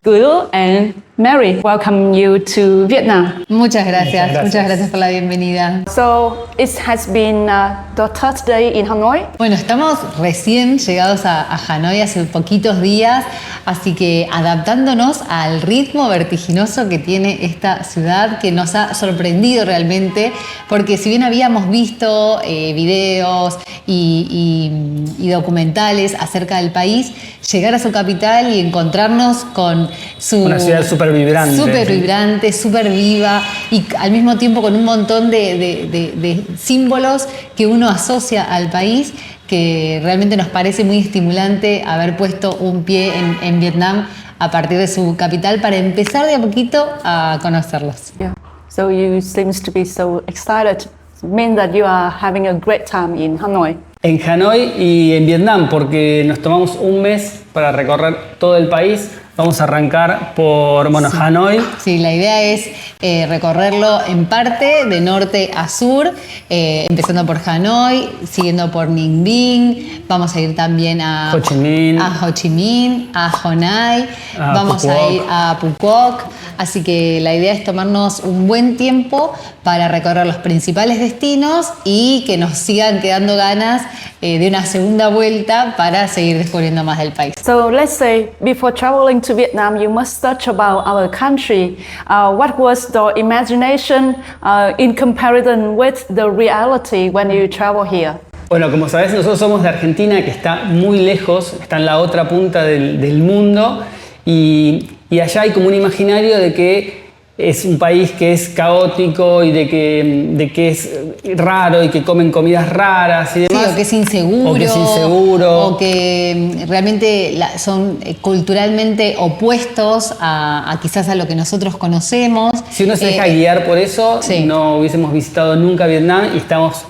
Guru and Mary, welcome you to Vietnam. Muchas gracias por la bienvenida. So it has been the third day in Hanoi. Bueno, estamos recién llegados a Hanoi hace poquitos días, así que adaptándonos al ritmo vertiginoso que tiene esta ciudad, que nos ha sorprendido realmente, porque si bien habíamos visto videos y documentales acerca del país, llegar a su capital y encontrarnos con una ciudad súper vibrante, súper viva y al mismo tiempo con un montón de símbolos que uno asocia al país, que realmente nos parece muy estimulante haber puesto un pie en Vietnam a partir de su capital para empezar de a poquito a conocerlos. Yeah. So you seems to be so excited. It means that you are having a great time in Hanoi. En Hanoi y en Vietnam, porque nos tomamos un mes para recorrer todo el país. Vamos a arrancar por Hanoi. Sí, la idea es recorrerlo en parte de norte a sur, empezando por Hanoi, siguiendo por Ninh Binh, vamos a ir también a Ho Chi Minh, a Hon Ai, vamos a ir a Phu Quoc. Así que la idea es tomarnos un buen tiempo para recorrer los principales destinos y que nos sigan quedando ganas de una segunda vuelta para seguir descubriendo más del país. So let's say before traveling to Vietnam, you must search about our country. What was the imagination in comparison with the reality when you travel here? Bueno, como sabés, nosotros somos de Argentina, que está muy lejos, está en la otra punta del mundo, y allá hay como un imaginario de que es un país que es caótico y de que es raro y que comen comidas raras y demás. Sí, o que es inseguro. O que realmente son culturalmente opuestos a quizás a lo que nosotros conocemos. Si uno se deja guiar por eso, sí, no hubiésemos visitado nunca Vietnam, y estamos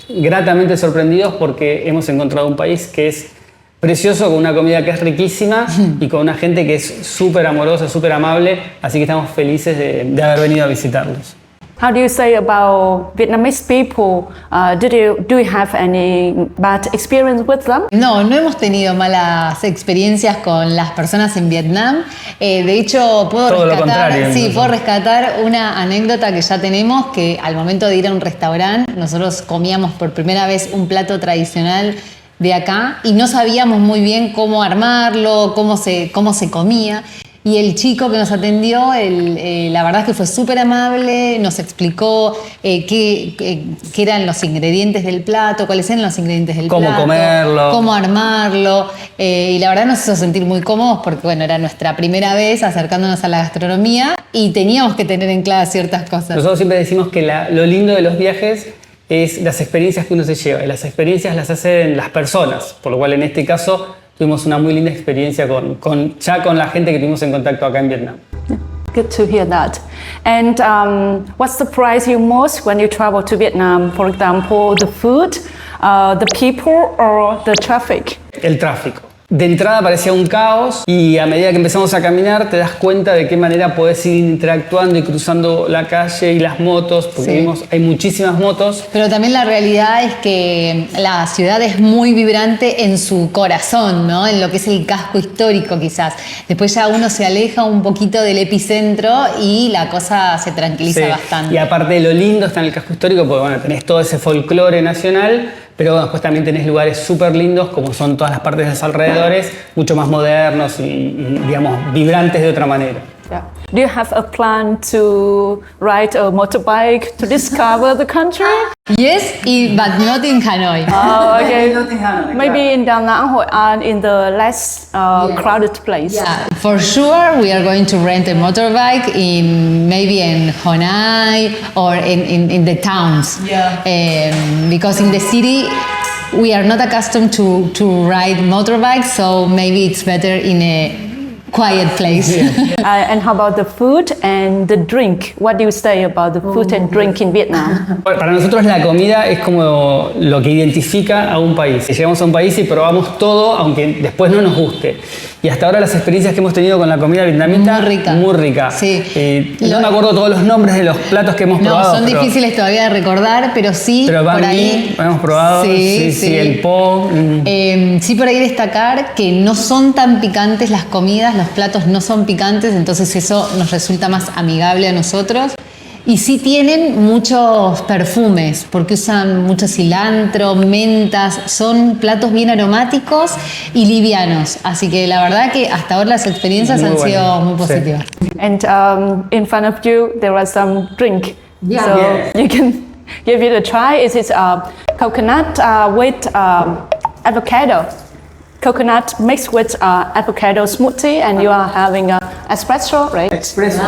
gratamente sorprendidos porque hemos encontrado un país que es precioso, con una comida que es riquísima y con una gente que es súper amorosa, súper amable, así que estamos felices de haber venido a visitarlos. How do you say about Vietnamese people? Do you have any bad experience with them? No hemos tenido malas experiencias con las personas en Vietnam. De hecho, puedo rescatar una anécdota que ya tenemos, que al momento de ir a un restaurante, nosotros comíamos por primera vez un plato tradicional de acá y no sabíamos muy bien cómo armarlo, cómo se comía. Y el chico que nos atendió, la verdad es que fue súper amable, nos explicó qué eran los ingredientes del plato, cuáles eran los ingredientes del plato, cómo comerlo, cómo armarlo. Y la verdad nos hizo sentir muy cómodos porque, bueno, era nuestra primera vez acercándonos a la gastronomía y teníamos que tener en claro ciertas cosas. Nosotros siempre decimos que lo lindo de los viajes es las experiencias que uno se lleva, y las experiencias las hacen las personas, por lo cual en este caso tuvimos una muy linda experiencia con la gente que tuvimos en contacto acá en Vietnam. Good to hear that. And what surprised you most when you travel to Vietnam? For example, the food, the people, or the traffic? El tráfico. De entrada parecía un caos, y a medida que empezamos a caminar te das cuenta de qué manera podés ir interactuando y cruzando la calle y las motos, porque sí, hay muchísimas motos. Pero también la realidad es que la ciudad es muy vibrante en su corazón, ¿no? En lo que es el casco histórico quizás. Después ya uno se aleja un poquito del epicentro y la cosa se tranquiliza bastante. Y aparte de lo lindo está en el casco histórico, porque bueno, tenés todo ese folclore nacional, pero después también tenés lugares súper lindos, como son todas las partes de los alrededores, mucho más modernos y digamos, vibrantes de otra manera. Yeah. Do you have a plan to ride a motorbike to discover the country? Yes, but not in Hanoi. Oh, okay. Not in Hanoi. Maybe in Da Nang and in the less crowded place. Yeah, for sure we are going to rent a motorbike maybe in Hon Ai or in the towns. Yeah. Because in the city we are not accustomed to ride motorbikes, so maybe it's better in a quiet place. And how about the food and the drink? What do you say about the food and drink in Vietnam? Para nosotros la comida es como lo que identifica a un país. Llegamos a un país y probamos todo, aunque después no nos guste. Y hasta ahora las experiencias que hemos tenido con la comida vietnamita, muy rica. Sí. No me acuerdo todos los nombres de los platos que hemos probado. No, son difíciles todavía de recordar, pero sí, pero por ahí hemos probado, sí, el po. Sí, por ahí destacar que no son tan picantes las comidas. los platos no son picantes, entonces eso nos resulta más amigable a nosotros. Y sí tienen muchos perfumes, porque usan mucho cilantro, mentas, son platos bien aromáticos y livianos. Así que la verdad que hasta ahora las experiencias han sido muy positivas. And in front of you, there was some drink. Yeah. So Yeah. you can give it a try. It is coconut with avocado. Coconut mixed with avocado smoothie, and you are having an espresso, right? Expreso.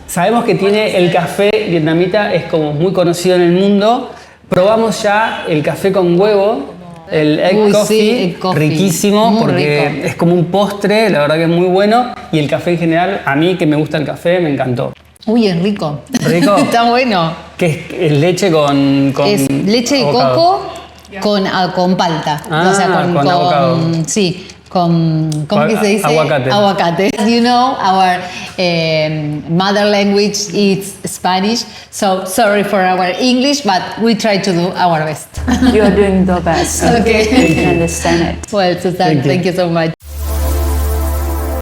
Sabemos que tiene el café vietnamita, es como muy conocido en el mundo. Probamos ya el café con huevo, el egg coffee, sí, egg coffee. Riquísimo, Muy porque rico. es como un postre, la verdad que es muy bueno. Y el café en general, a mí que me gusta el café, me encantó. Uy, es rico. ¿Rico? Está bueno. Que es leche con Es leche de avocado. coco con palta. Ah, o sea, con avocado. Sí, ¿cómo que se dice? Aguacate. Aguacate. As you know, our mother language is Spanish, so sorry for our English, but we try to do our best. You are doing the best. Okay. I understand it. Well, Susan, thank you so much.